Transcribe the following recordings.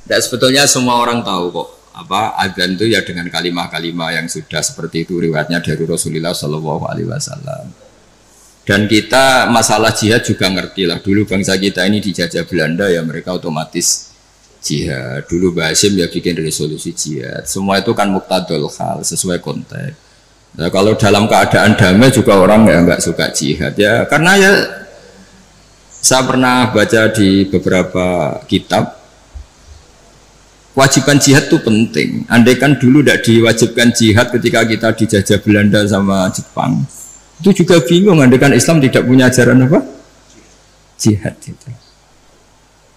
Dan sebetulnya semua orang tahu kok apa adzan itu ya dengan kalimah-kalimah yang sudah seperti itu riwayatnya dari Rasulullah Shallallahu Alaihi Wasallam. Dan kita masalah jihad juga ngerti lah. Dulu bangsa kita ini dijajah Belanda ya mereka otomatis jihad. Dulu Mbah Hasyim ya bikin resolusi jihad. Semua itu kan muktadul hal sesuai konteks. Nah, kalau dalam keadaan damai juga orang ya nggak suka jihad ya karena ya saya pernah baca di beberapa kitab kewajiban jihad itu penting. Andai kan dulu tidak diwajibkan jihad ketika kita dijajah Belanda sama Jepang, itu juga bingung. Andai kan Islam tidak punya ajaran apa? Jihad itu.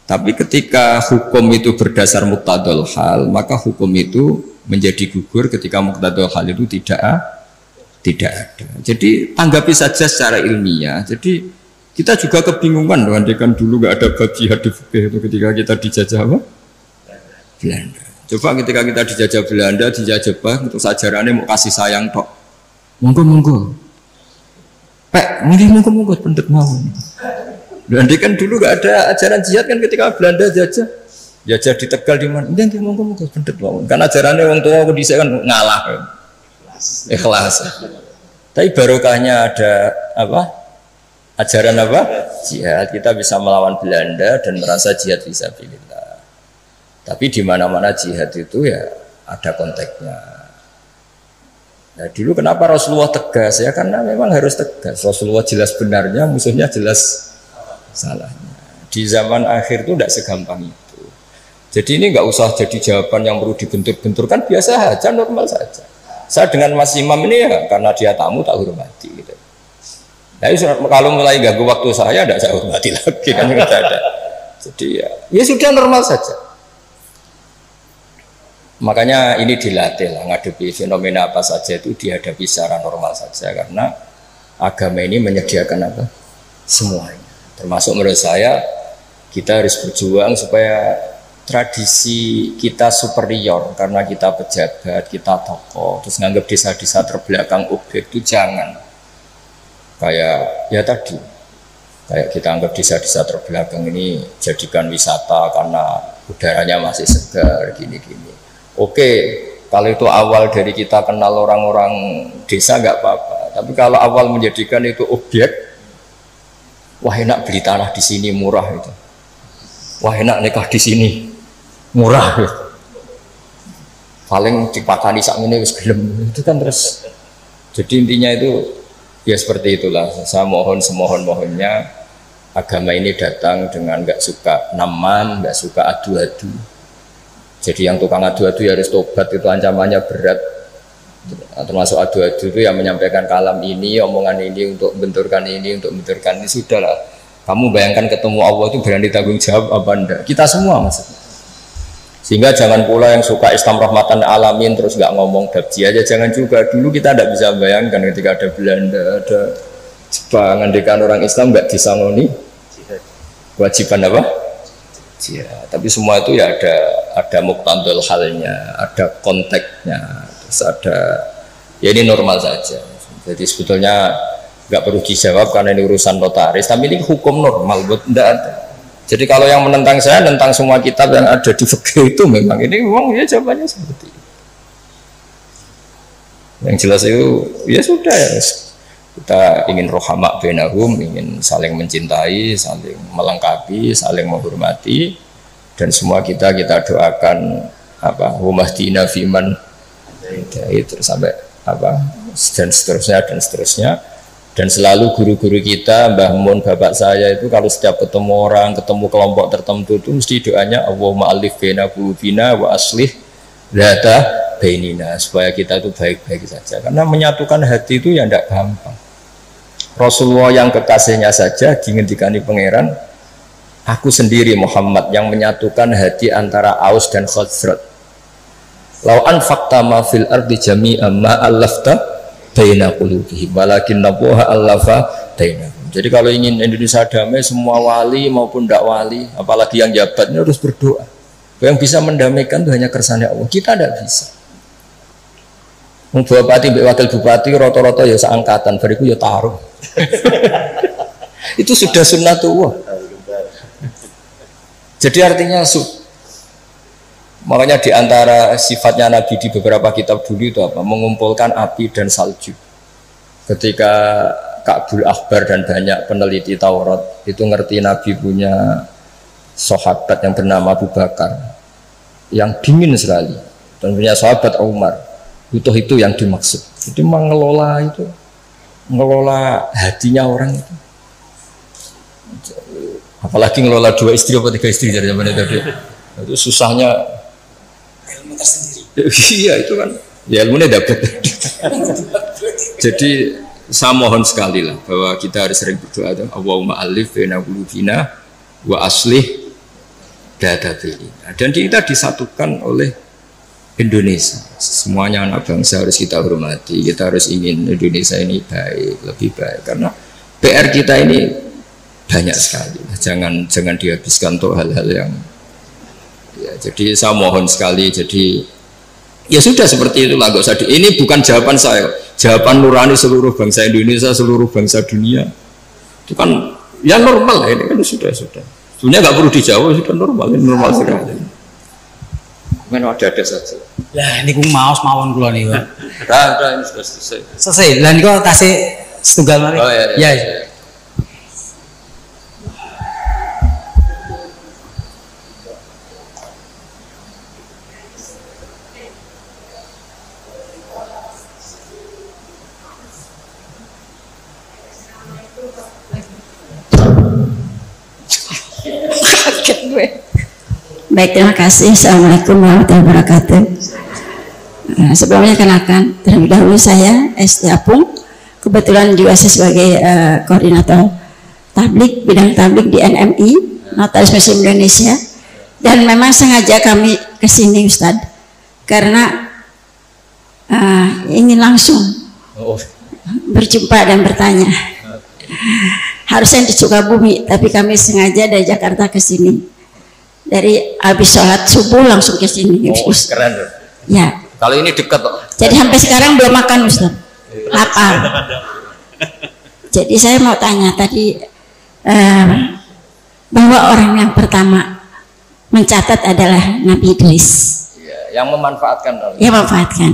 Tapi ketika hukum itu berdasar muqtadul hal, maka hukum itu menjadi gugur ketika muqtadul hal itu tidak ada. Jadi tanggapi saja secara ilmiah. Jadi kita juga kebingungan loh. Andai kan dulu nggak ada bab jihad di fikih itu ketika kita dijajah apa? Belanda. Coba ketika kita dijajah Belanda, dijajah Jepang, terus ajarannya mau kasih sayang tok. Monggo. Pak, monggo pendet mau. Belanda kan dulu gak ada ajaran jihad kan ketika Belanda jajah di Tegal di mana? Nanti monggo pendet mau. Kan ajarannya orang tua aku dhisik kan ngalah. Ikhlas. Tapi barokahnya ada apa? Ajaran apa? Jihad. Kita bisa melawan Belanda dan merasa jihad fisabilillah. Tapi di mana-mana jihad itu ya ada konteksnya. Nah dulu kenapa Rasulullah tegas ya karena memang harus tegas. Rasulullah jelas benarnya, musuhnya jelas salahnya. Di zaman akhir itu tidak segampang itu. Jadi ini nggak usah jadi jawaban yang perlu dibentur-benturkan, biasa saja, normal saja. Saya dengan Mas Imam ini ya karena dia tamu tak hormati. Gitu. Nah, kalau mulai ganggu waktu saya tidak saya hormati lagi kan tidak ada. Jadi ya sudah normal saja. Makanya ini dilatih lah, ngadepi fenomena apa saja itu dihadapi secara normal saja karena agama ini menyediakan apa? Semuanya. Termasuk menurut saya kita harus berjuang supaya tradisi kita superior karena kita pejabat, kita tokoh, terus nganggap desa-desa terbelakang objek itu jangan. Kayak ya tadi, kayak kita anggap desa-desa terbelakang ini jadikan wisata karena udaranya masih segar gini-gini. Oke, kalau itu awal dari kita kenal orang-orang desa nggak apa-apa. Tapi kalau awal menjadikan itu objek, wah enak beli tanah di sini murah itu. Wah enak nikah di sini murah. Gitu. Paling dipakani sak ini wis gelem itu kan terus. Jadi intinya itu ya seperti itulah. Saya mohon semohon-mohonnya agama ini datang dengan nggak suka naman, nggak suka adu-adu. Jadi yang tukang adu-adu ya harus tobat, itu ancamannya berat. Termasuk adu-adu itu yang menyampaikan kalam ini, omongan ini untuk benturkan ini, sudahlah. Kamu bayangkan ketemu Allah itu berani tanggung jawab apa enggak? Kita semua maksudnya. Sehingga jangan pula yang suka Islam rahmatan alamin terus nggak ngomong dabji aja, jangan juga. Dulu kita tidak bisa bayangkan ketika ada Belanda, ada Jepang, andekan orang Islam nggak disangoni kewajiban apa? Ya, tapi semua itu ya ada muktadul halnya, ada konteksnya, terus ada ya ini normal saja. Jadi sebetulnya nggak perlu dijawab karena ini urusan notaris, tapi ini hukum normal, tidak ada. Jadi kalau yang menentang saya tentang semua kitab yang ada di fikih itu memang ya jawabannya seperti itu. Yang jelas itu ya sudah ya. Kita ingin rohamak bainahum, ingin saling mencintai, saling melengkapi, saling menghormati, dan semua kita doakan apa humahdina fiman itu sampai apa dan seterusnya dan selalu guru-guru kita, Mbah Mun, bapak saya itu kalau setiap ketemu orang, ketemu kelompok tertentu itu mesti doanya Allahumma alif baina qulubina wa aslih dzata bainina, supaya kita itu baik-baik saja karena menyatukan hati itu ya tidak gampang. Rasulullah yang kekasihnya saja dihentikan pangeran, aku sendiri Muhammad yang menyatukan hati antara Aus dan Khazraj. Lau anfaqta ma fil ardi jami'an ma allafta baina qulubihim walakinna Allaha allafa bainahum. Jadi kalau ingin Indonesia damai, semua wali maupun tidak wali, apalagi yang jabatnya harus berdoa. Yang bisa mendamaikan itu hanya kersane Allah. Kita tidak bisa. Bupati, wakil bupati, rata-rata ya seangkatan, bariku ya taruh. Itu sudah sunnatullah. Jadi artinya Makanya di antara sifatnya Nabi di beberapa kitab dulu itu apa? Mengumpulkan api dan salju. Ketika Ka'bul Akhbar dan banyak peneliti Taurat itu ngerti Nabi punya sahabat yang bernama Abu Bakar yang dingin sekali, dan punya sahabat Umar, itu yang dimaksud. Jadi mengelola itu, mengelola hatinya orang itu. Apalagi ngelola 2 istri atau 3 istri dari zaman itu, itu susahnya. Ilmu tersendiri. Iya itu kan, ya ilmunya dapat. Jadi saya mohon sekali lah bahwa kita harus sering berdoa, Allahumma alif baina qulubina wa aslih data pilih. Dan kita disatukan oleh Indonesia. Semuanya anak bangsa harus kita hormati. Kita harus ingin Indonesia ini baik, lebih baik. Karena PR kita ini banyak sekali. Jangan dihabiskan untuk hal-hal yang ya. Jadi saya mohon sekali. Jadi ya sudah seperti itulah. Gak usah ini bukan jawaban saya. Jawaban nurani seluruh bangsa Indonesia, seluruh bangsa dunia. Itu kan ya normal lah ini kan sudah. Sebenarnya nggak perlu dijawab, sudah normal, ini normal sekali. Mungkin ada saja. Lah ini maos mawon kula niku. Udah ini sudah selesai. Selesai. Lah niku kasih setunggal mari. Oh iya. Ya. Baik, terima kasih. Assalamualaikum warahmatullahi wabarakatuh. Sebelumnya kenalkan, terlebih dahulu saya Esti Apung. Kebetulan juga saya sebagai koordinator tablik, bidang tablik di NMI, Notaris Muslim Indonesia. Dan memang sengaja kami kesini Ustadz, karena ingin langsung berjumpa dan bertanya. Harusnya di Sukabumi, tapi kami sengaja dari Jakarta ke sini. Dari habis sholat subuh langsung ke sini. Oh, keren. Ya. Kalau ini dekat kok. Jadi sampai sekarang belum makan Ustaz. Lapar. Jadi saya mau tanya tadi bahwa orang yang pertama mencatat adalah Nabi Idris. Ya, yang memanfaatkan. Ya, memanfaatkan.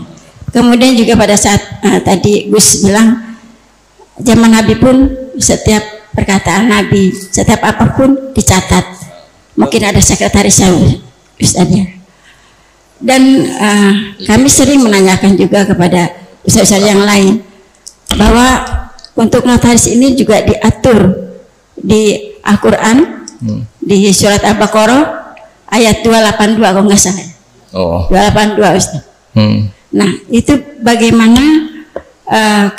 Kemudian juga pada saat tadi Gus bilang zaman Nabi pun setiap perkataan Nabi, setiap apapun dicatat. Mungkin ada sekretaris Ustaznya. Dan kami sering menanyakan juga kepada ustaz yang lain bahwa untuk notaris ini juga diatur di Al-Quran, di surat Al-Baqarah ayat 282 kalau nggak salah. 282 Ustaz. Nah itu bagaimana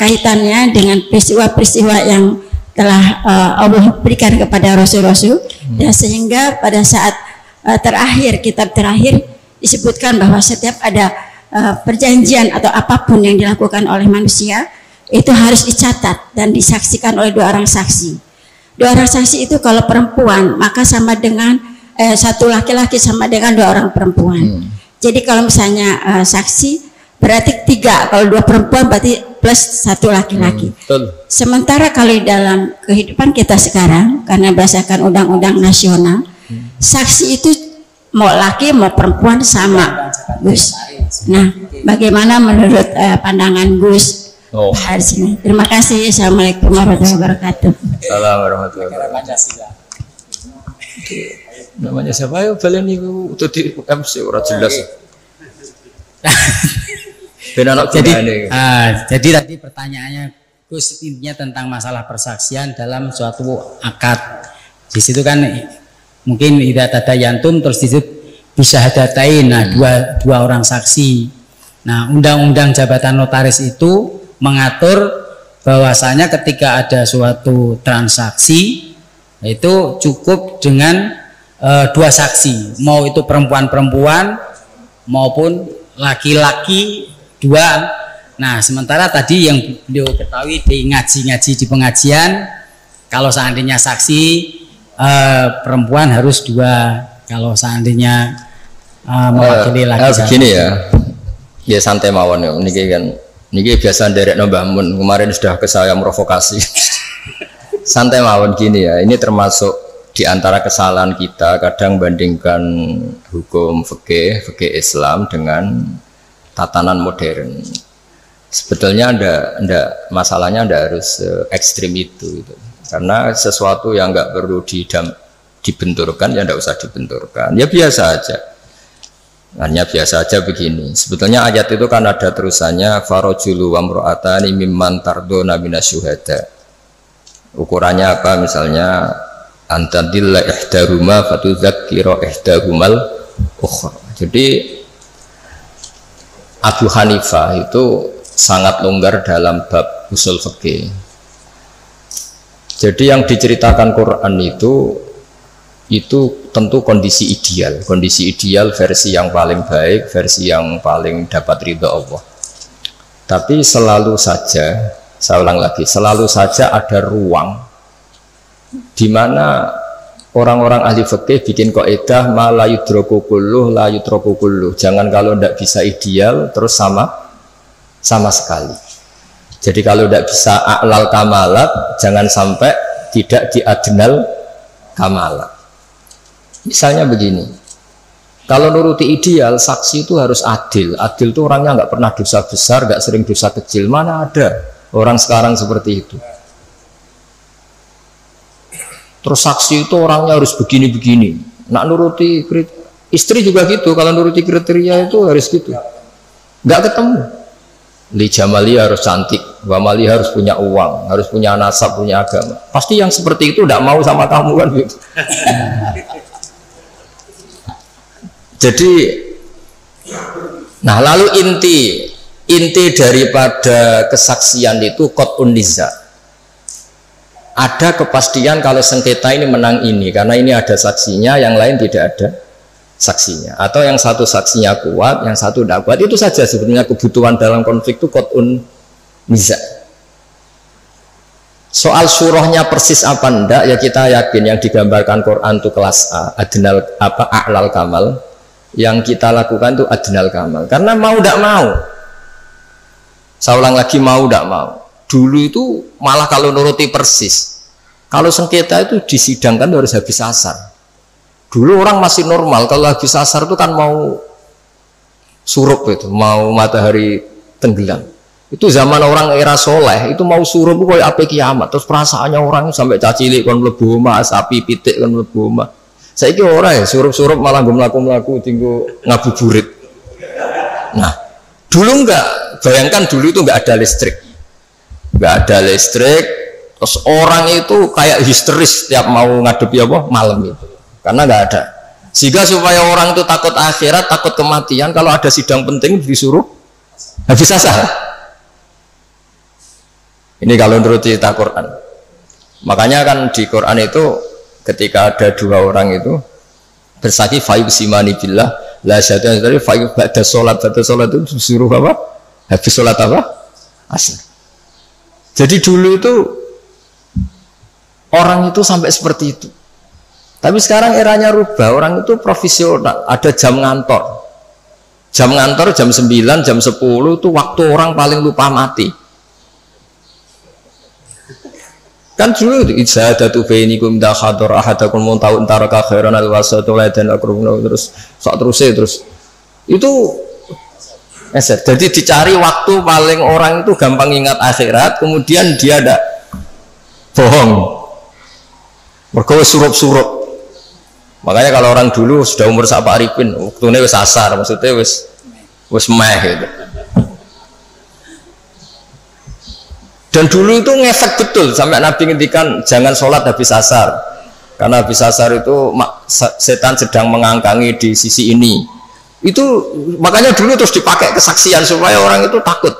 kaitannya dengan peristiwa-peristiwa yang telah Allah berikan kepada Rasul-Rasul, dan sehingga pada saat terakhir, kitab terakhir disebutkan bahwa setiap ada perjanjian atau apapun yang dilakukan oleh manusia itu harus dicatat dan disaksikan oleh 2 orang saksi. 2 orang saksi itu kalau perempuan maka sama dengan 1 laki-laki sama dengan 2 orang perempuan. Jadi kalau misalnya saksi berarti 3, kalau 2 perempuan berarti plus 1 laki-laki. Sementara kalau di dalam kehidupan kita sekarang, karena berdasarkan undang-undang nasional, saksi itu mau laki mau perempuan sama, Gus. Nah, bagaimana menurut pandangan Gus? Hari sini. Terima kasih. Assalamualaikum warahmatullahi wabarakatuh. Assalamualaikum warahmatullahi wabarakatuh. Namanya siapa ya? Balen itu di MC orang jelas. Jadi tadi pertanyaannya Gus intinya tentang masalah persaksian dalam suatu akad. Di situ kan mungkin tidak ada yantum terus di situ bisa hadatain. Nah dua orang saksi. Nah undang-undang jabatan notaris itu mengatur bahwasanya ketika ada suatu transaksi itu cukup dengan 2 saksi, mau itu perempuan-perempuan maupun laki-laki 2. Nah sementara tadi yang beliau ketahui di ngaji-ngaji di pengajian, kalau seandainya saksi perempuan harus 2, kalau seandainya mewakili laki. Begini ya santai mawon ya. Niki biasa derek Mbah Mun kemarin sudah ke saya provokasi. Santai mawon gini ya. Ini termasuk di antara kesalahan kita kadang bandingkan hukum fikih Islam dengan tatanan modern. Sebetulnya masalahnya harus ekstrim itu gitu. Karena sesuatu yang nggak perlu dibenturkan ya nggak usah dibenturkan. Ya biasa aja. Hanya biasa aja begini. Sebetulnya ayat itu kan ada terusannya farajulu wa imra'atani mimman tardona minasyuhada. Ukurannya apa? Misalnya antadilla ihdahuma fatudzakkira ihdahumal ukhra. Jadi Abu Hanifah itu sangat longgar dalam bab usul fikih. Jadi yang diceritakan Quran itu tentu kondisi ideal versi yang paling baik, versi yang paling dapat ridha Allah. Tapi selalu saja, saya ulang lagi, selalu saja ada ruang di mana orang-orang ahli fikih bikin kaidah ma la yudraku kulluh la yutraku kulluh. Jangan kalau tidak bisa ideal terus sama sekali. Jadi kalau tidak bisa a'lal kamalat, jangan sampai tidak di adnal kamalat. Misalnya begini, kalau nuruti ideal, saksi itu harus adil. Adil itu orangnya nggak pernah dosa besar, nggak sering dosa kecil. Mana ada orang sekarang seperti itu? Terus saksi itu orangnya harus begini-begini. Nak nuruti istri juga gitu. Kalau nuruti kriteria itu harus gitu. Nggak ketemu. Li jamali harus cantik, wa mali harus punya uang, harus punya nasab, punya agama. Pasti yang seperti itu tidak mau sama kamu kan gitu. Jadi, nah lalu inti daripada kesaksian itu qat'un niza. Ada kepastian kalau sengketa ini menang ini, karena ini ada saksinya, yang lain tidak ada saksinya, atau yang satu saksinya kuat, yang satu tidak kuat. Itu saja sebetulnya kebutuhan dalam konflik itu qat'un niza. Soal surahnya persis apa enggak, ya kita yakin yang digambarkan Quran itu kelas A, adnal a'lal kamal. Yang kita lakukan itu adnal kamal, karena mau tidak mau. Saya ulang lagi, mau tidak mau. Dulu itu malah kalau nuruti persis, kalau sengketa itu disidangkan harus habis asar. Dulu orang masih normal, kalau habis asar itu kan mau surup, itu mau matahari tenggelam. Itu zaman orang era soleh, itu mau surup itu kayak apa kiamat. Terus perasaannya orang sampai cacilik kon mlebu omah, sapi pitik kon mlebu omah. Saiki ora ya, surup-surup malah gue melaku-melaku tinggu ngabuburit. Nah, dulu enggak, bayangkan dulu itu enggak ada listrik. Enggak ada listrik, terus orang itu kayak histeris setiap mau ngadepi apa malam itu. Karena enggak ada. Sehingga supaya orang itu takut akhirat, takut kematian, kalau ada sidang penting disuruh habis asar. Ini kalau menurut cerita Quran. Makanya kan di Quran itu ketika ada dua orang itu bersaksi fayub simani billah la syaitan dari fayub ba'da sholat itu disuruh apa? Habis sholat apa? Asar. Jadi dulu itu orang itu sampai seperti itu. Tapi sekarang eranya rubah, orang itu profesional, ada jam ngantor. Jam ngantor jam 9, jam 10 itu waktu orang paling lupa mati. Kan dulu ijazatu bainikum da khadar ahadakum muntau taraka khairan alwasatu dan akrumna terus sak terus itu jadi dicari waktu paling orang itu gampang ingat akhirat, kemudian dia ada bohong mergo surup-surup. Makanya kalau orang dulu sudah umur sak Pak Arifin waktune wis asar, maksudnya wis meh gitu. Dan dulu itu ngefek betul sampai Nabi ngendikan jangan sholat habis asar, karena habis asar itu setan sedang mengangkangi di sisi ini. Itu makanya dulu terus dipakai kesaksian supaya orang itu takut.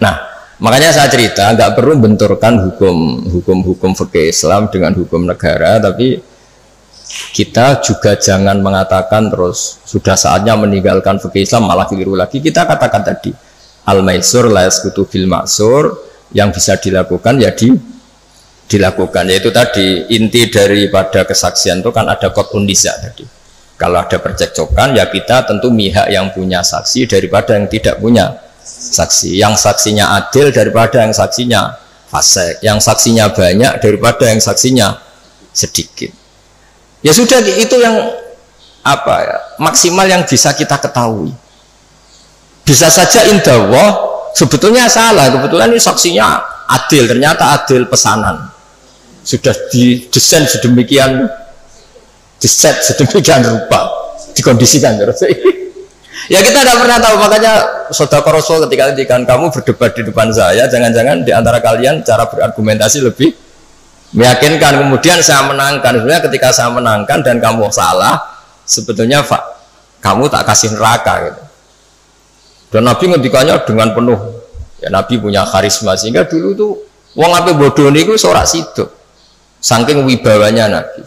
Nah, makanya saya cerita nggak perlu benturkan hukum fikih Islam dengan hukum negara, tapi kita juga jangan mengatakan terus sudah saatnya meninggalkan fikih Islam malah keliru lagi. Kita katakan tadi al-maisur la yasqutu bil ma'sur, yang bisa dilakukan ya dilakukan, yaitu tadi inti daripada kesaksian itu kan ada qat'un niza tadi. Kalau ada percekcokan ya kita tentu mihak yang punya saksi daripada yang tidak punya saksi, yang saksinya adil daripada yang saksinya fasik, yang saksinya banyak daripada yang saksinya sedikit. Ya sudah, itu yang apa ya, maksimal yang bisa kita ketahui. Bisa saja indallah sebetulnya salah, kebetulan ini saksinya adil, ternyata adil pesanan. Sudah didesain sedemikian, diset sedemikian rupa, dikondisikan terus. Ya kita tidak pernah tahu, makanya Saudara Rasul ketika kamu berdebat di depan saya, jangan-jangan di antara kalian cara berargumentasi lebih meyakinkan, kemudian saya menangkan. Sebenarnya ketika saya menangkan dan kamu salah, sebetulnya kamu tak kasih neraka gitu. Dan Nabi ngendikanya dengan penuh, ya Nabi punya karisma, sehingga dulu tuh wong ape bodoh niku sorak sido, saking wibawanya Nabi.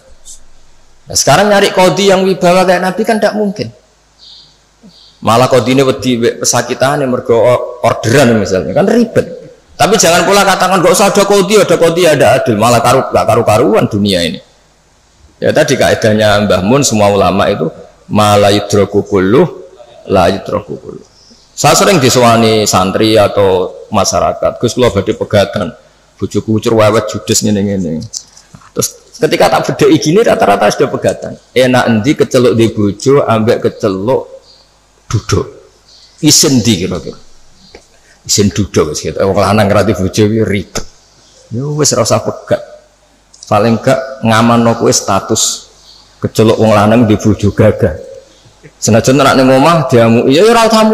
Nah, sekarang nyari kodi yang wibawa kayak Nabi kan tidak mungkin. Malah kodi ini wedi pesakitan yang mergo orderan misalnya, kan ribet. Tapi jangan pula katakan gak usah ada kodi ada adil, malah karu-karuan dunia ini. Ya tadi kaidahnya Mbah Mun, semua ulama itu malah yudroku kulluh la yudroku kulluh. Saya sering disewani santri atau masyarakat, Gus kula badhe pegatan, bojoku ucur wewet judes ngene-ngene. Terus ketika tak bedheki gini rata-rata sudah pegatan. Enak endi keceluk di bojo ambek keceluk duduk. Isen ndi kira-kira? Isen duduk wis gitu. Wong lanang ngrati bojo iki ribet. Yo wis ora usah pegat. Paling gak ngamanno kowe status keceluk wong lanang di bojo gagah. Senajan nek ning omah diamuki ya ora usah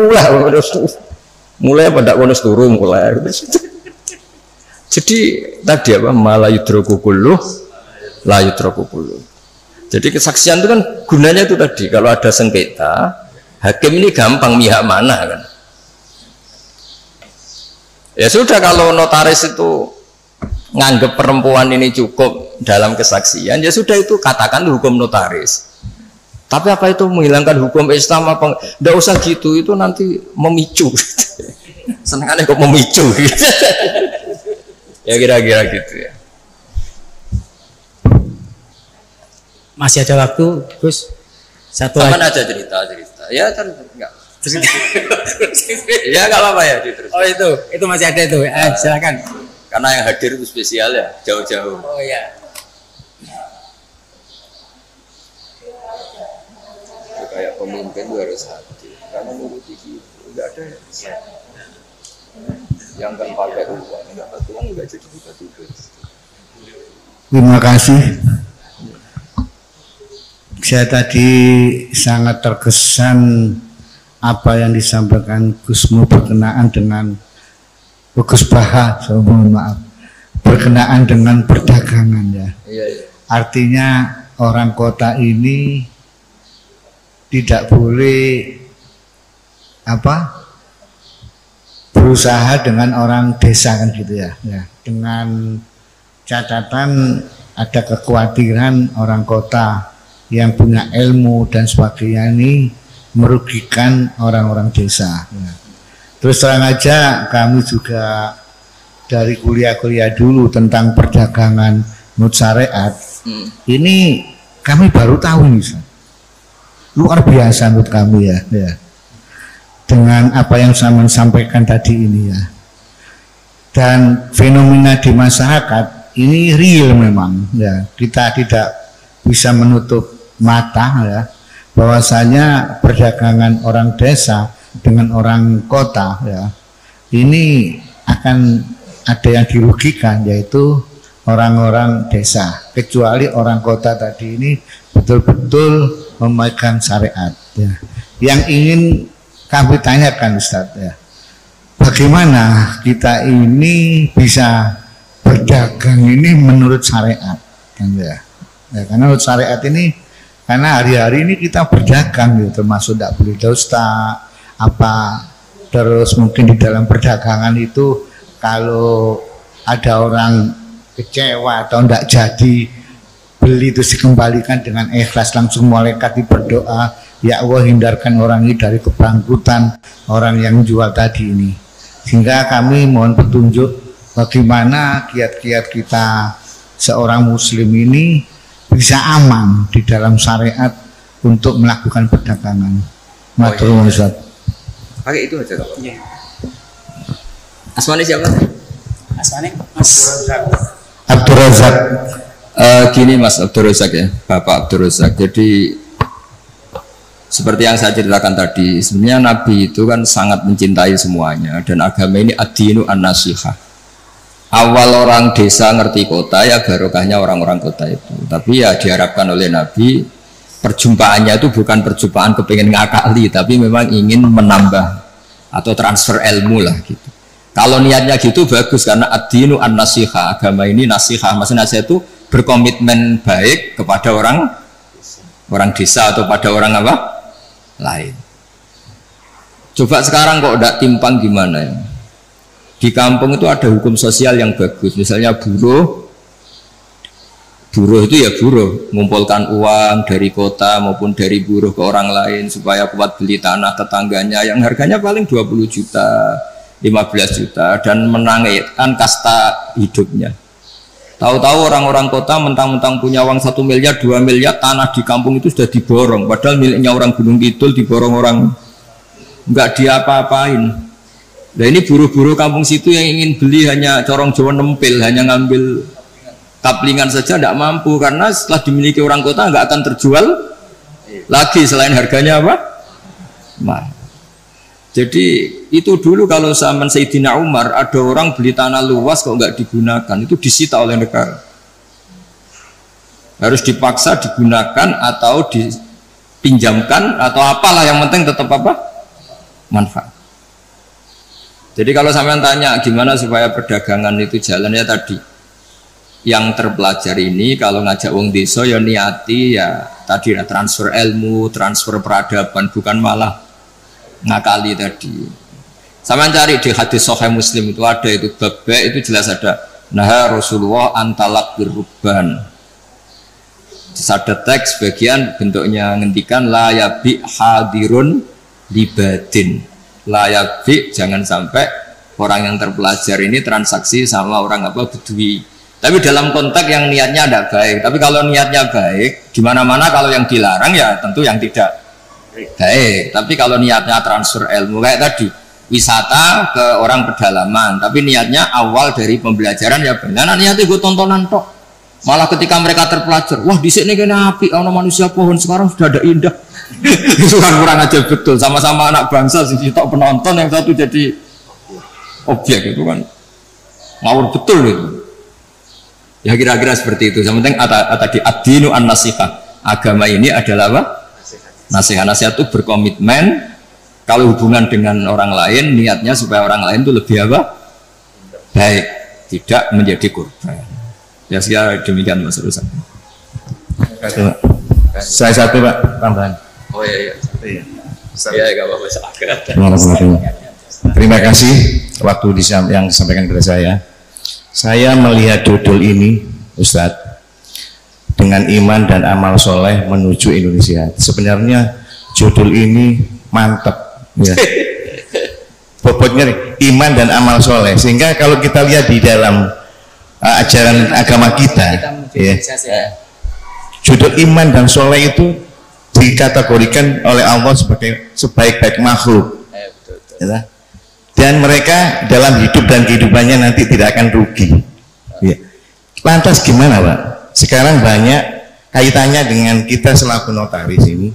mulai pada wis turu mulai. Jadi tadi apa malah yudroku kulluh la yudroku kulluh. Jadi kesaksian itu kan gunanya itu tadi, kalau ada sengketa hakim ini gampang mihak mana kan. Ya sudah, kalau notaris itu nganggep perempuan ini cukup dalam kesaksian, ya sudah, itu katakan hukum notaris. Tapi apa itu menghilangkan hukum Islam apa? Nggak usah gitu, itu nanti memicu. Senangannya kok memicu. Ya kira-kira gitu ya. Masih ada waktu, Gus. Satu Kapan aja cerita. Ya kan enggak. Ya nggak apa-apa ya diterus. Oh itu masih ada itu. Silakan. Karena yang hadir itu spesial ya, jauh-jauh. Oh ya. Kayak pemimpin itu harus hadir, karena nuruti gitu, nggak ada yang nggak pakai uang, nggak pakai uang nggak jadi tiba-tiba. Terima kasih. Saya tadi sangat terkesan apa yang disampaikan Gusmu berkenaan dengan Gus Baha, mohon maaf, berkenaan dengan perdagangan ya. Iya. Artinya orang kota ini tidak boleh berusaha dengan orang desa kan gitu ya. Dengan catatan ada kekhawatiran orang kota yang punya ilmu dan sebagainya ini merugikan orang-orang desa ya. Terus terang aja kami juga dari kuliah-kuliah dulu tentang perdagangan menurut syariat ini kami baru tahu nih, luar biasa menurut kami ya, dengan apa yang saya sampaikan tadi ini ya. Dan fenomena di masyarakat ini real memang ya, kita tidak bisa menutup mata ya bahwasanya perdagangan orang desa dengan orang kota ya ini akan ada yang dirugikan, yaitu orang-orang desa, kecuali orang kota tadi ini betul-betul memegang syariat ya. Yang ingin kami tanyakan Ustadz ya, bagaimana kita ini bisa berdagang ini menurut syariat kan ya. Karena menurut syariat ini, karena hari-hari ini kita berdagang gitu, termasuk tidak boleh dosa apa, terus mungkin di dalam perdagangan itu kalau ada orang kecewa atau tidak jadi beli itu dikembalikan dengan ikhlas, langsung malaikat berdoa, ya Allah hindarkan orang ini dari kebangkrutan orang yang jual tadi ini. Sehingga kami mohon petunjuk bagaimana kiat-kiat kita seorang muslim ini bisa aman di dalam syariat untuk melakukan perdagangan. Matur nuwun Ustaz. Pakai itu aja kalau. Asmani siapa? Abdul Razak. Gini Mas Abdul Razak ya, Bapak Abdul Razak. Jadi seperti yang saya ceritakan tadi, sebenarnya Nabi itu kan sangat mencintai semuanya, dan agama ini ad-dinu an-nasihah. Awal orang desa ngerti kota ya barokahnya orang-orang kota itu. Tapi ya diharapkan oleh Nabi perjumpaannya itu bukan perjumpaan kepengen ngakali, tapi memang ingin menambah atau transfer ilmu lah gitu. Kalau niatnya gitu bagus, karena ad-dinu an-nasihah, agama ini nasihah, maksudnya nasihat itu berkomitmen baik kepada orang desa atau pada orang apa lain. Coba sekarang kok udah timpang gimana ya? Di kampung itu ada hukum sosial yang bagus, misalnya buruh itu ya buruh, mengumpulkan uang dari kota maupun dari buruh ke orang lain supaya kuat beli tanah tetangganya yang harganya paling 20 juta, 15 juta, dan menangkan kasta hidupnya. Tahu-tahu orang-orang kota mentang-mentang punya uang 1 miliar, 2 miliar, tanah di kampung itu sudah diborong, padahal miliknya orang Gunung Kidul diborong orang, nggak diapa-apain. Nah ini buruh-buruh kampung situ yang ingin beli hanya corong Jawa nempel, hanya ngambil kaplingan saja tidak mampu, karena setelah dimiliki orang kota nggak akan terjual lagi selain harganya apa? Mahal. Jadi itu dulu kalau zaman Sayyidina Umar ada orang beli tanah luas kok nggak digunakan, itu disita oleh negara. Harus dipaksa digunakan atau dipinjamkan atau apalah, yang penting tetap apa? Manfaat. Jadi kalau sampean tanya gimana supaya perdagangan itu jalan, ya tadi yang terpelajar ini kalau ngajak wong desa ya niati ya tadi ya transfer ilmu, transfer peradaban, bukan malah ngakali tadi. Sampean cari di hadis Sahih Muslim itu ada itu bab itu jelas ada nah Rasulullah antalak birruban. Ada teks bagian bentuknya ngendikan la yabi hadirun libadin. Layak bi, jangan sampai orang yang terpelajar ini transaksi sama orang apa bedui. Tapi dalam konteks yang niatnya tidak baik. Tapi kalau niatnya baik, di mana-mana kalau yang dilarang ya tentu yang tidak baik. Tapi kalau niatnya transfer ilmu kayak tadi, wisata ke orang pedalaman, tapi niatnya awal dari pembelajaran ya benar. Niatnya gue tontonan tok. Malah ketika mereka terpelajar, wah di sini kena api, ono manusia pohon sekarang sudah ada indah. Itu kan kurang aja betul, sama-sama anak bangsa sih tok penonton, yang satu jadi objek, itu kan ngawur betul itu. Ya kira-kira seperti itu. Yang penting tadi ad-dinu an-nasihah, agama ini adalah apa? Nasihat itu berkomitmen kalau hubungan dengan orang lain niatnya supaya orang lain itu lebih apa? Baik, tidak menjadi korban. Ya sekira demikian Mas Rusan. Saya satu Pak tambahan. Oh iya. Iya, enggak apa-apa. Terima kasih waktu yang disampaikan kepada saya. Saya melihat judul ini, Ustadz, dengan iman dan amal soleh menuju Indonesia. Sebenarnya judul ini mantap, ya. Bobotnya iman dan amal soleh. Sehingga kalau kita lihat di dalam ajaran agama kita, ya, judul iman dan soleh itu dikategorikan oleh Allah sebagai sebaik-baik makhluk, ya. Dan mereka dalam hidup dan kehidupannya nanti tidak akan rugi, ya. Lantas gimana Pak? Sekarang banyak kaitannya dengan kita selaku notaris ini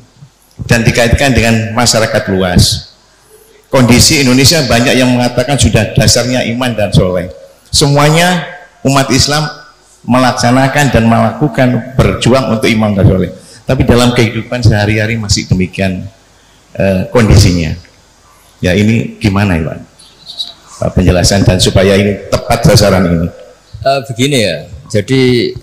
dan dikaitkan dengan masyarakat luas. Kondisi Indonesia banyak yang mengatakan sudah dasarnya iman dan soleh. Semuanya umat Islam melaksanakan dan melakukan berjuang untuk iman dan soleh. Tapi dalam kehidupan sehari-hari masih demikian kondisinya. Ya ini gimana ya Pak? Penjelasan dan supaya ini tepat sasaran ini. Begini ya, jadi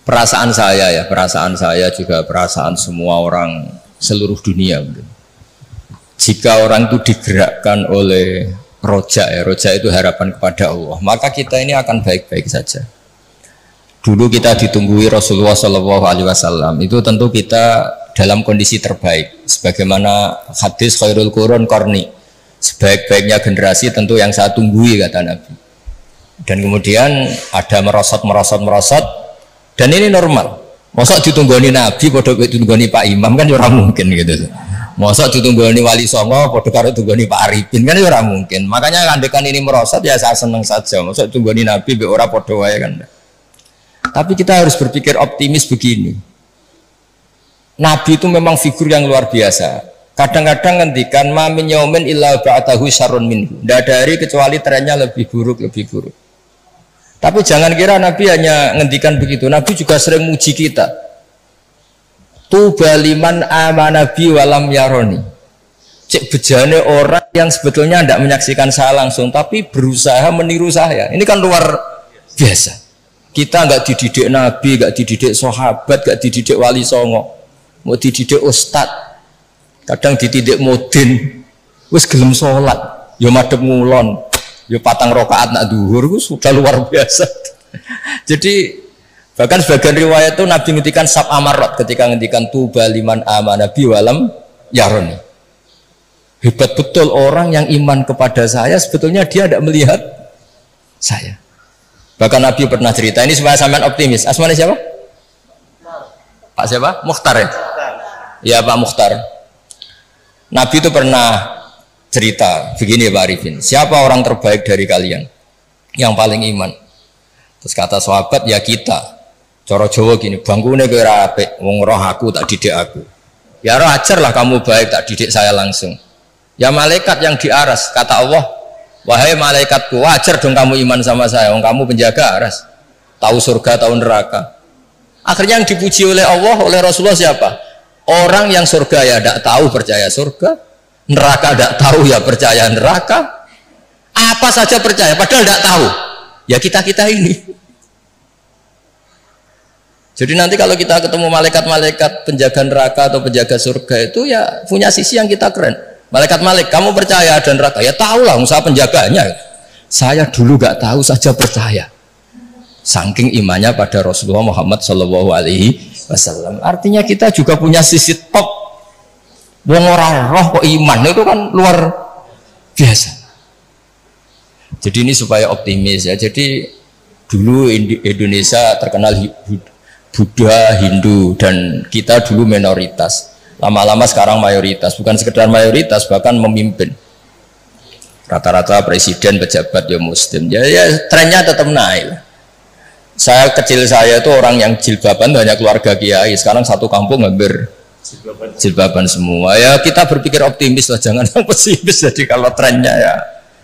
perasaan saya juga perasaan semua orang seluruh dunia mungkin. Jika orang itu digerakkan oleh roja itu harapan kepada Allah, maka kita ini akan baik-baik saja. Dulu kita ditunggui Rasulullah SAW, itu tentu kita dalam kondisi terbaik. Sebagaimana hadis khairul qurun qarni, sebaik-baiknya generasi tentu yang saya tunggui kata Nabi. Dan kemudian ada merosot, dan ini normal. Masa ditunggoni Nabi, pada ditunggoni Pak Imam kan orang mungkin gitu. Mosok ditunggoni Wali Songo padha karo tunggoni Pak Arifin kan ora mungkin. Makanya andekan ini merosot ya saya seneng saja. Mosok tunggoni Nabi mbek ora padha wae kan. Tapi kita harus berpikir optimis begini. Nabi itu memang figur yang luar biasa. Kadang-kadang ngendikan ma min yaumin illa ba'dahu syarrun minhu. Tidak ada hari kecuali trennya lebih buruk, lebih buruk. Tapi jangan kira Nabi hanya ngendikan begitu. Nabi juga sering muji kita. Tuba liman amanabi walam yaroni. Cek bejane orang yang sebetulnya tidak menyaksikan saya langsung, tapi berusaha meniru saya. Ini kan luar biasa. Kita nggak dididik Nabi, nggak dididik sahabat, nggak dididik Wali Songo, mau dididik ustad. Kadang dididik modin, wis gelem sholat, yo madhep ngulon, yo patang rakaat nak duhur, itu sudah luar biasa. Jadi bahkan sebagian riwayat itu Nabi ngendikan sab amarot ketika ngendikan tuba liman amanabi walam yaroni. Hebat betul orang yang iman kepada saya, sebetulnya dia tidak melihat saya. Bahkan Nabi pernah cerita, ini supaya sampean optimis. Asmanya siapa? Pak siapa? Mukhtar ya? Ya Pak Mukhtar. Nabi itu pernah cerita begini Pak Arifin, siapa orang terbaik dari kalian yang paling iman? Terus kata sahabat, ya kita. Cara Jawa gini, bangkune kowe ora apik, wong roh aku tak didik aku. Ya roh ajarlah kamu baik, tak didik saya langsung. Ya malaikat yang di aras, kata Allah, wahai malaikatku, wajar dong kamu iman sama saya, wong kamu penjaga aras. Tahu surga, tahu neraka. Akhirnya yang dipuji oleh Allah, oleh Rasulullah siapa? Orang yang surga ya tidak tahu percaya surga, neraka tidak tahu ya percaya neraka. Apa saja percaya, padahal tidak tahu. Ya kita-kita ini. Jadi nanti kalau kita ketemu malaikat-malaikat penjaga neraka atau penjaga surga itu ya punya sisi yang kita keren. Malaikat kamu percaya ada neraka? Ya tahu lah, saya penjaganya. Saya dulu gak tahu saja percaya. Saking imannya pada Rasulullah Muhammad SAW. Artinya kita juga punya sisi top. Wong orang roh kok iman itu kan luar biasa. Jadi ini supaya optimis ya. Jadi dulu Indonesia terkenal Buddha, Hindu, dan kita dulu minoritas. Lama-lama sekarang mayoritas, bukan sekedar mayoritas, bahkan memimpin. Rata-rata presiden, pejabat ya Muslim. Ya trennya tetap naik. Kecil saya itu orang yang jilbaban hanya keluarga kiai. Sekarang satu kampung hampir jilbaban semua. Ya kita berpikir optimis lah, jangan yang pesimis. Jadi kalau trennya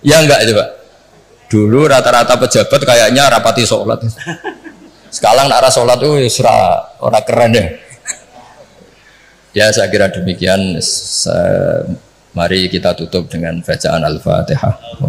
ya enggak itu Pak. Dulu rata-rata pejabat kayaknya rapati sholat. Sekarang arah sholat itu orang keren ya. Ya saya kira demikian. Mari kita tutup dengan bacaan Al-Fatihah.